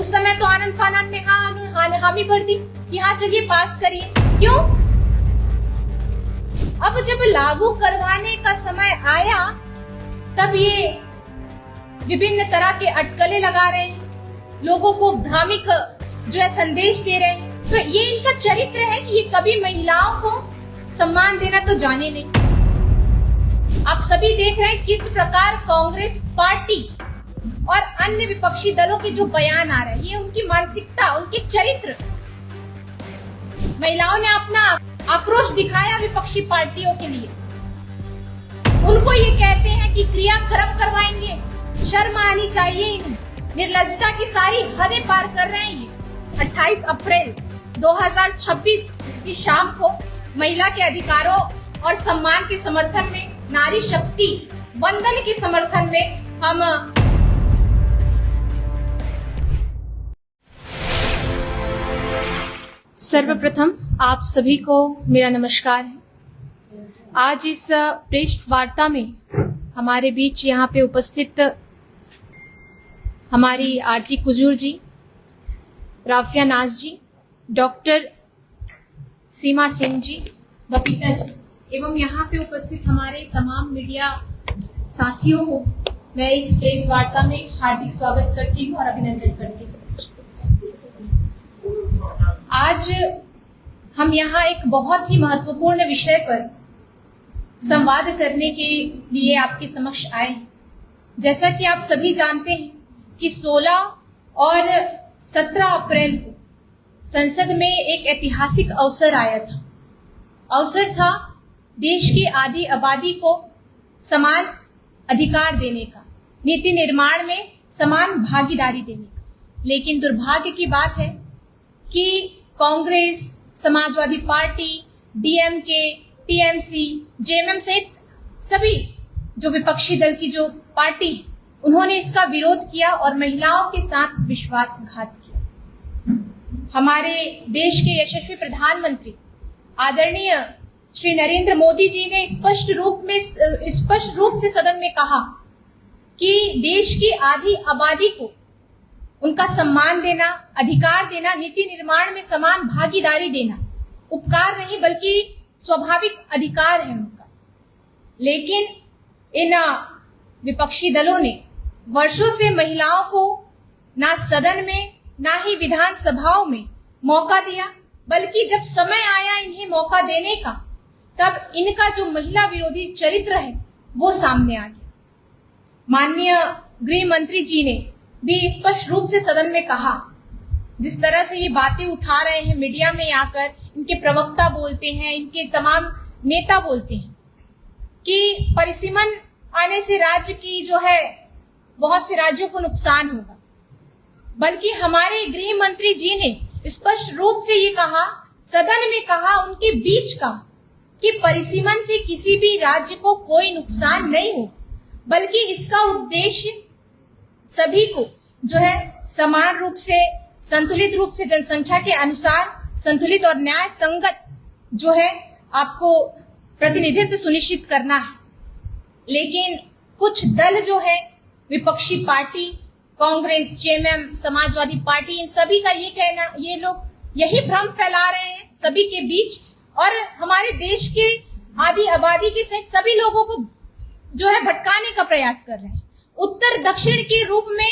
उस समय तो आनंद फानन में हामी भर दी कि हाँ चलिए पास करिए। क्यों? अब जब लागू करवाने का समय आया तब ये विभिन्न तरह के अटकलें लगा रहे हैं, लोगों को भ्रामिक जो है संदेश दे रहे हैं। तो ये इनका चरित्र है कि ये कभी महिलाओं को सम्मान देना तो जाने नहीं। आप सभी देख रहे हैं किस प्रकार कांग्रेस पार्टी और अन्य विपक्षी दलों के जो बयान आ रहे हैं, ये उनकी मानसिकता, उनके चरित्र। महिलाओं ने अपना आक्रोश दिखाया विपक्षी पार्टियों के लिए। उनको ये कहते हैं कि क्रियाक्रम करवाएंगे, शर्म आनी चाहिए इन्हें, निर्लज्जता की सारी हदें पार कर रहे हैं ये। 28 अप्रैल 2026 की शाम को महिला के अधिकारों और सम्मान के समर्थन में, नारी शक्ति वंदन के समर्थन में हम सर्वप्रथम आप सभी को मेरा नमस्कार है। आज इस प्रेस वार्ता में हमारे बीच यहाँ पे उपस्थित हमारी आरती कुजूर जी, राफिया नाज जी, डॉक्टर सीमा सिंह जी, बबीता जी एवं यहाँ पे उपस्थित हमारे तमाम मीडिया साथियों को मैं इस प्रेस वार्ता में हार्दिक स्वागत करती हूँ और अभिनंदन करती हूँ। आज हम यहाँ एक बहुत ही महत्वपूर्ण विषय पर संवाद करने के लिए आपके समक्ष आए हैं। जैसा कि आप सभी जानते हैं कि 16 और 17 अप्रैल को संसद में एक ऐतिहासिक अवसर आया था। अवसर था देश की आधी आबादी को समान अधिकार देने का, नीति निर्माण में समान भागीदारी देने का। लेकिन दुर्भाग्य की बात है कि Congress, Samajwadi party, DMK, TMC, JMM सहित सभी जो विपक्षी दल की जो पार्टी है, उन्होंने इसका विरोध किया और महिलाओं के साथ विश्वासघात किया। हमारे देश के यशस्वी प्रधानमंत्री आदरणीय श्री नरेंद्र मोदी जी ने स्पष्ट रूप से सदन में कहा कि देश की आधी आबादी को उनका सम्मान देना, अधिकार देना, नीति निर्माण में समान भागीदारी देना उपकार नहीं बल्कि स्वाभाविक अधिकार है उनका। लेकिन इन विपक्षी दलों ने वर्षों से महिलाओं को ना सदन में ना ही विधानसभाओं में मौका दिया, बल्कि जब समय आया इन्हें मौका देने का तब इनका जो महिला विरोधी चरित्र है वो सामने आ गया। माननीय गृह मंत्री जी ने भी स्पष्ट रूप से सदन में कहा, जिस तरह से ये बातें उठा रहे हैं मीडिया में आकर, इनके प्रवक्ता बोलते हैं, इनके तमाम नेता बोलते हैं कि परिसीमन आने से राज्य की जो है बहुत से राज्यों को नुकसान होगा। बल्कि हमारे गृह मंत्री जी ने स्पष्ट रूप से ये कहा, सदन में कहा, उनके बीच कहा कि परिसीमन से किसी भी राज्य को कोई नुकसान नहीं हो, बल्कि इसका उद्देश्य सभी को जो है समान रूप से, संतुलित रूप से, जनसंख्या के अनुसार संतुलित और न्याय संगत जो है आपको प्रतिनिधित्व सुनिश्चित करना है। लेकिन कुछ दल जो है विपक्षी party, Congress, JMM, Samajwadi party, इन सभी का ये कहना, ये लोग यही भ्रम फैला रहे हैं सभी के बीच और हमारे देश के आधी आबादी के सहित सभी लोगों को जो है भटकाने का प्रयास कर रहे हैं, उत्तर दक्षिण के रूप में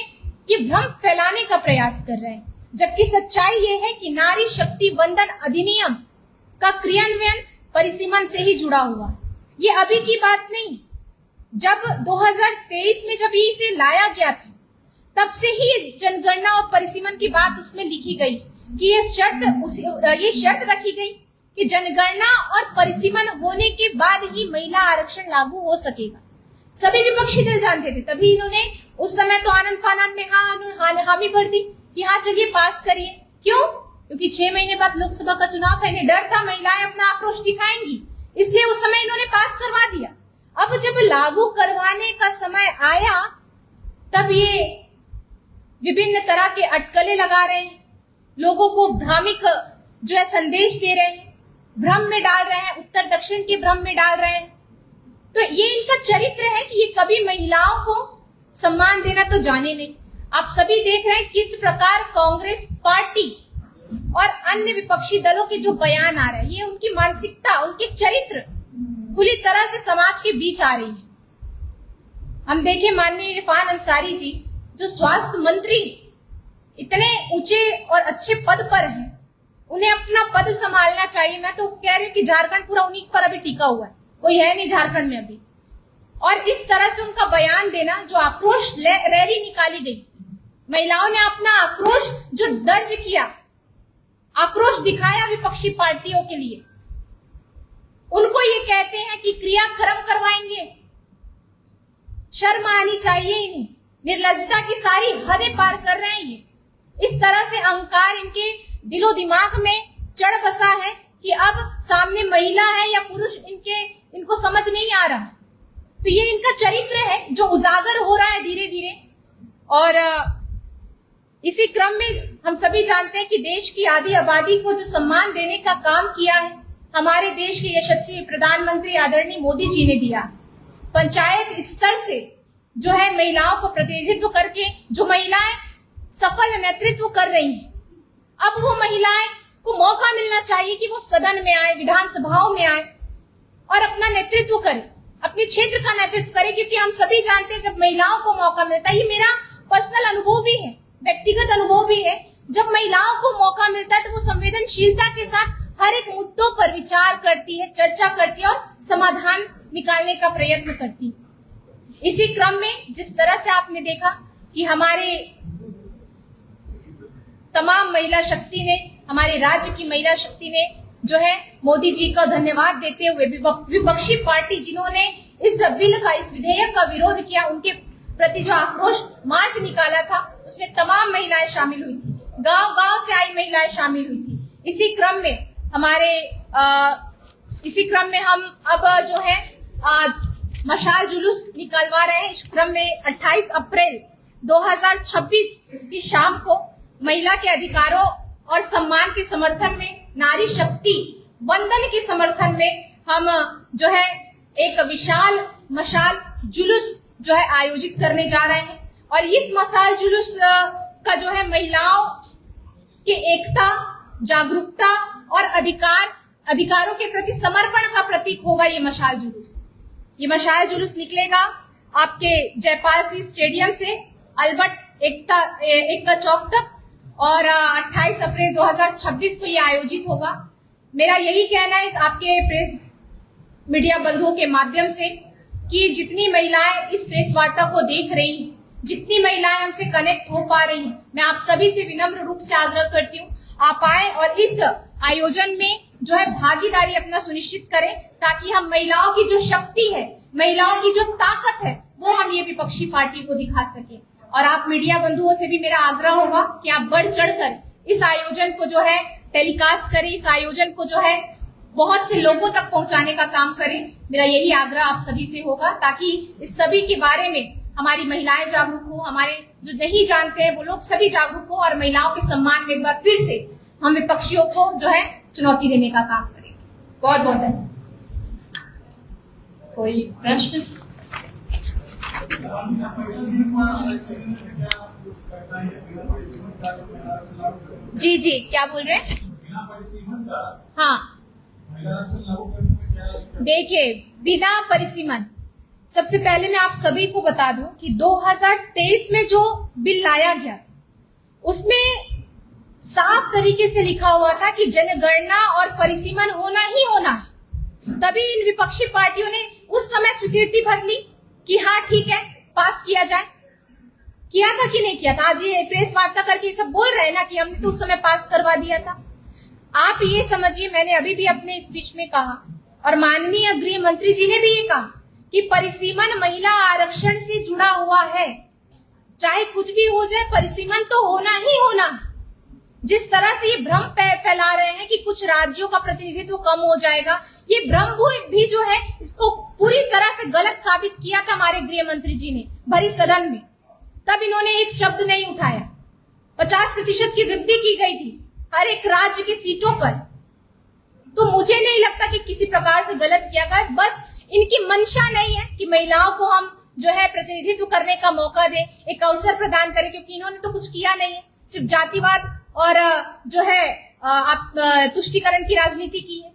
ये भ्रम फैलाने का प्रयास कर रहे हैं। जबकि सच्चाई ये है कि नारी शक्ति वंदन अधिनियम का क्रियान्वयन परिसीमन से ही जुड़ा हुआ है। ये अभी की बात नहीं, जब 2023 में जब इसे लाया गया था तब से ही जनगणना और परिसीमन की बात उसमें लिखी गई कि ये शर्त रखी गई कि जनगणना और परिसीमन होने के बाद ही महिला आरक्षण लागू हो सकेगा। सभी विपक्षी दल जानते थे, तभी इन्होंने उस समय तो आनंद फानन में हामी भर दी कि हाँ चलिए पास करिए। क्यों? क्योंकि 6 महीने बाद लोकसभा का चुनाव था, इन्हें डर था महिलाएं अपना आक्रोश दिखाएंगी, इसलिए उस समय इन्होंने पास करवा दिया। अब जब लागू करवाने का समय आया तब ये विभिन्न तरह के अटकलें लगा रहे हैं, लोगों को भ्रामिक जो है संदेश दे रहे हैं, भ्रम में डाल रहे हैं, उत्तर दक्षिण के भ्रम में डाल रहे हैं। तो ये इनका चरित्र है कि ये कभी महिलाओं को सम्मान देना तो जाने नहीं। आप सभी देख रहे हैं किस प्रकार कांग्रेस पार्टी और अन्य विपक्षी दलों के जो बयान आ रहे हैं, ये उनकी मानसिकता, उनके चरित्र पूरी तरह से समाज के बीच आ रही है। हम देखिए माननीय इरफान अंसारी जी जो स्वास्थ्य मंत्री इतने ऊंचे और अच्छे पद पर हैं, उन्हें अपना पद संभालना चाहिए। मैं तो कह रही हूँ कि झारखंड पूरा उन्हीं पर अभी टिका हुआ है, कोई है नहीं झारखंड में अभी। और इस तरह से उनका बयान देना, जो आक्रोश रैली निकाली गई, महिलाओं ने अपना आक्रोश जो दर्ज किया, आक्रोश दिखाया विपक्षी पार्टियों के लिए, उनको ये कहते हैं कि क्रियाक्रम करवाएंगे। शर्म आनी चाहिए इन्हें, निर्लज्जता की सारी हदें पार कर रहे हैं ये। इस तरह से अहंकार इनके दिलो दिमाग में चढ़ बसा है कि अब सामने महिला है या पुरुष इनको समझ नहीं आ रहा। तो ये इनका चरित्र है जो उजागर हो रहा है धीरे धीरे। और इसी क्रम में हम सभी जानते हैं कि देश की आधी आबादी को जो सम्मान देने का काम किया है हमारे देश के यशस्वी प्रधानमंत्री आदरणीय मोदी जी ने दिया। पंचायत स्तर से जो है महिलाओं को प्रतिनिधित्व करके जो महिलाएं सफल नेतृत्व कर रही हैं, अब वो महिलाएं को मौका मिलना चाहिए कि वो सदन में आए, विधानसभाओं में आए और अपना नेतृत्व करे, अपने क्षेत्र का नेतृत्व करे। क्योंकि हम सभी जानते हैं जब महिलाओं को मौका मिलता है, ये मेरा पर्सनल अनुभव भी है, व्यक्तिगत अनुभव भी है, जब महिलाओं को मौका मिलता है तो वो संवेदनशीलता के साथ हर एक मुद्दों पर विचार करती है, चर्चा करती है और समाधान निकालने का प्रयत्न करती है। इसी क्रम में जिस तरह से आपने देखा कि हमारे तमाम महिला शक्ति ने, हमारे राज्य की महिला शक्ति ने जो है मोदी जी का धन्यवाद देते हुए विपक्षी पार्टी जिन्होंने इस बिल का, इस विधेयक का विरोध किया, उनके प्रति जो आक्रोश मार्च निकाला था उसमें तमाम महिलाएं शामिल हुई थी, गांव-गांव से आई महिलाएं शामिल हुई थी। इसी क्रम में हम अब जो है मशाल जुलूस निकलवा रहे हैं। इस क्रम में 28 अप्रैल 2026 की शाम को महिला के अधिकारों और सम्मान के समर्थन में, नारी शक्ति वंदन के समर्थन में हम जो है एक विशाल मशाल जुलूस जो है आयोजित करने जा रहे हैं। और इस मशाल जुलूस का जो है महिलाओं के एकता, जागरूकता और अधिकारों के प्रति समर्पण का प्रतीक होगा ये मशाल जुलूस। ये मशाल जुलूस निकलेगा आपके जयपाल सिंह स्टेडियम से अल्बर्ट एकता चौक तक और 28 अप्रैल 2026 को ये आयोजित होगा। मेरा यही कहना है आपके प्रेस मीडिया बंधुओं के माध्यम से कि जितनी महिलाएं इस प्रेस वार्ता को देख रही हैं, जितनी महिलाएं हमसे कनेक्ट हो पा रही हैं, मैं आप सभी से विनम्र रूप से आग्रह करती हूँ आप आए और इस आयोजन में जो है भागीदारी अपना सुनिश्चित करें, ताकि हम महिलाओं की जो शक्ति है, महिलाओं की जो ताकत है, वो हम ये विपक्षी पार्टी को दिखा सके। और आप मीडिया बंधुओं से भी मेरा आग्रह होगा कि आप बढ़ चढ़कर इस आयोजन को जो है टेलीकास्ट करें, इस आयोजन को जो है बहुत से लोगों तक पहुंचाने का काम करें। मेरा यही आग्रह आप सभी से होगा, ताकि इस सभी के बारे में हमारी महिलाएं जागरूक हो, हमारे जो नहीं जानते हैं वो लोग सभी जागरूक हो और महिलाओं के सम्मान में एक बार फिर से हम विपक्षियों को जो है चुनौती देने का काम करें। बहुत बहुत धन्यवाद। कोई प्रश्न? जी जी, क्या बोल रहे हैं? हाँ, देखिए, बिना परिसीमन, सबसे पहले मैं आप सभी को बता दूं कि 2023 में जो बिल लाया गया उसमें साफ तरीके से लिखा हुआ था कि जनगणना और परिसीमन होना ही होना है। तभी इन विपक्षी पार्टियों ने उस समय स्वीकृति भर ली कि हाँ ठीक है, पास किया जाए। किया था कि नहीं किया था? आज ये प्रेस वार्ता करके सब बोल रहे हैं ना कि हमने तो उस समय पास करवा दिया था। आप ये समझिए, मैंने अभी भी अपने स्पीच में कहा और माननीय गृह मंत्री जी ने भी ये कहा कि परिसीमन महिला आरक्षण से जुड़ा हुआ है। चाहे कुछ भी हो जाए, परिसीमन तो होना ही होना। जिस तरह से ये भ्रम फैला रहे हैं कि कुछ राज्यों का प्रतिनिधित्व कम हो जाएगा, ये भ्रम भी जो है इसको पूरी तरह से गलत साबित किया था हमारे गृह मंत्री जी ने भरी सदन में। तब इन्होंने एक शब्द नहीं उठाया। 50% की वृद्धि की गई थी हर एक राज्य की सीटों पर। तो मुझे नहीं लगता कि किसी प्रकार से गलत किया गया। बस इनकी मंशा नहीं है कि महिलाओं को हम जो है प्रतिनिधित्व करने का मौका दे, एक अवसर प्रदान करे, क्योंकि इन्होंने तो कुछ किया नहीं है, सिर्फ जातिवाद और जो है आप तुष्टीकरण की राजनीति की है।